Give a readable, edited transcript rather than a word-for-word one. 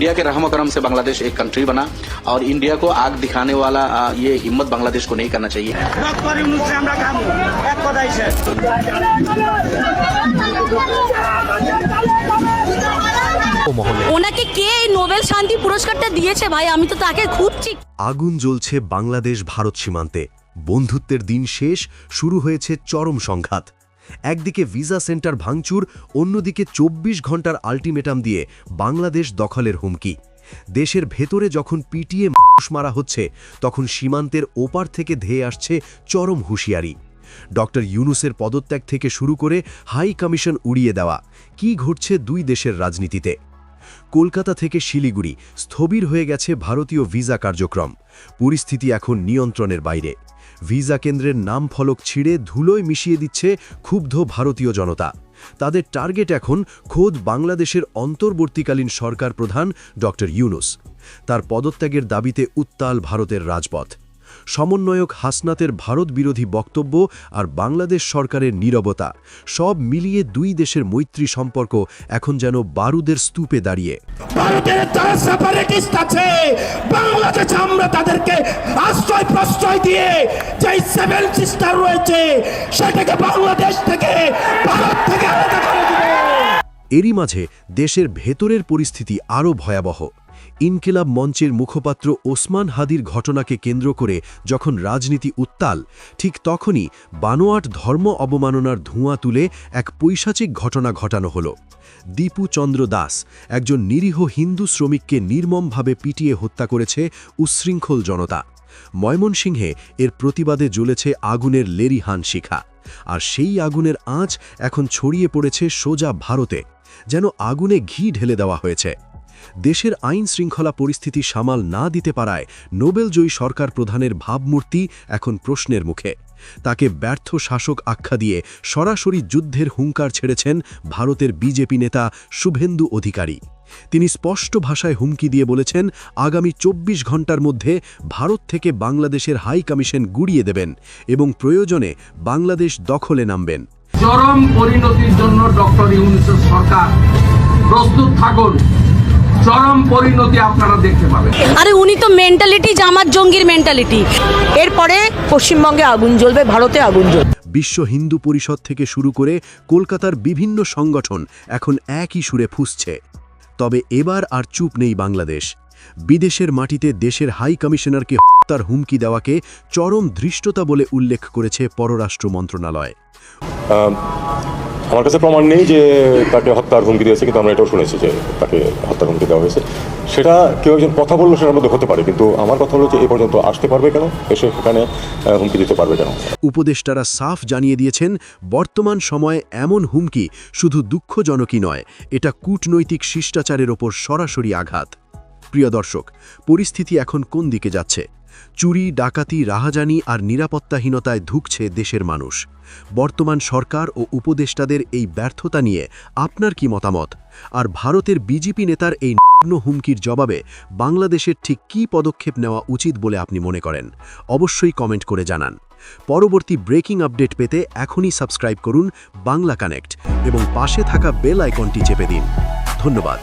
India के रहम करम से बांग्लादेश एक कंट्री बना और इंडिया को आग दिखाने वाला ये हिम्मत बांग्लादेश को नहीं करना चाहिए। ওনাকে কে নোবেল শান্তি পুরস্কারটা দিয়েছে ভাই, আমি তো তাকে খুঁজছি। আগুন জ্বলছে বাংলাদেশ ভারত সীমান্তে। বন্ধুত্বের দিন শেষ, শুরু হয়েছে চরম সংঘাত। একদিকে ভিসা সেন্টার ভাঙচুর, অন্যদিকে ২৪ ঘন্টার আল্টিমেটাম দিয়ে বাংলাদেশ দখলের হুমকি। দেশের ভেতরে যখন পিটিয়ে মানুষ মারা হচ্ছে, তখন সীমান্তের ওপার থেকে ধেয়ে আসছে চরম হুঁশিয়ারি। ডক্টর ইউনূসের পদত্যাগ থেকে শুরু করে হাই কমিশন উড়িয়ে দেওয়া, কি ঘটছে দুই দেশের রাজনীতিতে। কলকাতা থেকে শিলিগুড়ি স্থবির হয়ে গেছে ভারতীয় ভিসা কার্যক্রম। পরিস্থিতি এখন নিয়ন্ত্রণের বাইরে। ভিসা কেন্দ্রের নাম ফলক ছিঁড়ে ধুলোয় মিশিয়ে দিচ্ছে ক্ষুব্ধ ভারতীয় জনতা। তাদের টার্গেট এখন খোদ বাংলাদেশের অন্তর্বর্তীকালীন সরকার প্রধান ডক্টর ইউনূস। তার পদত্যাগের দাবিতে উত্তাল ভারতের রাজপথ। সমন্বয়ক হাসনাতের ভারত বিরোধী বক্তব্য আর বাংলাদেশ সরকারের নীরবতা, সব মিলিয়ে দুই দেশের মৈত্রী সম্পর্ক এখন যেন বারুদের স্তূপে দাঁড়িয়ে। ভারতের যারা সেপারেটিস্ট আছে, বাংলাদেশে আমরা তাদেরকে আশ্রয় প্রশ্রয় দিয়ে যে সেভেন সিস্টার রয়েছে সেটাকে বাংলাদেশ থেকে, ভারত থেকে আলাদা করে দেব। এরই মাঝে দেশের ভেতরের পরিস্থিতি আরও ভয়াবহ। ইনকিলাব মঞ্চের মুখপাত্র ওসমান হাদির ঘটনাকে কেন্দ্র করে যখন রাজনীতি উত্তাল, ঠিক তখনই বানোয়াট ধর্ম অবমাননার ধোঁয়া তুলে এক পৈশাচিক ঘটনা ঘটানো হল। দীপু চন্দ্র দাস, একজন নিরীহ হিন্দু শ্রমিককে নির্মমভাবে পিটিয়ে হত্যা করেছে উচ্ছৃঙ্খল জনতা। ময়মনসিংহে এর প্রতিবাদে জ্বলেছে আগুনের লেরিহান শিখা। আর সেই আগুনের আঁচ এখন ছড়িয়ে পড়েছে সোজা ভারতে, যেন আগুনে ঘি ঢেলে দেওয়া হয়েছে। দেশের আইন শৃঙ্খলা পরিস্থিতি সামাল না দিতে পারায় নোবেলজয়ী সরকার প্রধানের ভাবমূর্তি এখন প্রশ্নের মুখে। তাকে ব্যর্থ শাসক আখ্যা দিয়ে সরাসরি যুদ্ধের হুঙ্কার ছেড়েছেন ভারতের বিজেপি নেতা শুভেন্দু অধিকারী। তিনি স্পষ্ট ভাষায় হুমকি দিয়ে বলেছেন, আগামী ২৪ ঘন্টার মধ্যে ভারত থেকে বাংলাদেশের হাই কমিশন গুড়িয়ে দেবেন এবং প্রয়োজনে বাংলাদেশ দখলে নামবেন। চরম পরিণতির জন্য ডক্টর ইউনূসের সরকার প্রস্তুত থাকুন। চরম পরিণতি আপনারা দেখতে পাবেন। আরে উনি তো মেন্টালিটি জামাত জঙ্গির মেন্টালিটি। এরপরে পশ্চিমবঙ্গে আগুন জ্বলবে, ভারতে আগুন জ্বলবে। বিশ্ব হিন্দু পরিষদ থেকে শুরু করে কলকাতার বিভিন্ন সংগঠন এখন একই সুরে ফুঁসছে। তবে এবার আর চুপ নেই বাংলাদেশ। বিদেশের মাটিতে দেশের হাই কমিশনারকে হত্যার হুমকি দেওয়াকে চরম ধৃষ্টতা বলে উল্লেখ করেছে পররাষ্ট্র মন্ত্রণালয়। আমার কাছে প্রমাণ নেই যে তাকে হত্যার হুমকি দিয়েছে, কিন্তু আমরা এটাও শুনেছি যে তাকে হত্যার হুমকি দেওয়া হয়েছে। সেটা কেউ একজন কথা বললো, সেটার মধ্যে হতে পারে, কিন্তু আমার কথা হলো যে এ পর্যন্ত আসতে পারবে কেন, এসে সেখানে হুমকি দিতে পারবে কেন। উপদেষ্টারা সাফ জানিয়ে দিয়েছেন, বর্তমান সময়ে এমন হুমকি শুধু দুঃখজনকই নয়, এটা কূটনৈতিক শিষ্টাচারের ওপর সরাসরি আঘাত। প্রিয় দর্শক, পরিস্থিতি এখন কোন দিকে যাচ্ছে? চুরি, ডাকাতি, রাহাজানি আর নিরাপত্তাহীনতায় ধুঁকছে দেশের মানুষ। বর্তমান সরকার ও উপদেষ্টাদের এই ব্যর্থতা নিয়ে আপনার কি মতামত? আর ভারতের বিজেপি নেতার এই নগ্ন হুমকির জবাবে বাংলাদেশের ঠিক কী পদক্ষেপ নেওয়া উচিত বলে আপনি মনে করেন? অবশ্যই কমেন্ট করে জানান। পরবর্তী ব্রেকিং আপডেট পেতে এখনই সাবস্ক্রাইব করুন বাংলা কানেক্ট এবং পাশে থাকা বেল আইকনটি চেপে দিন। ধন্যবাদ।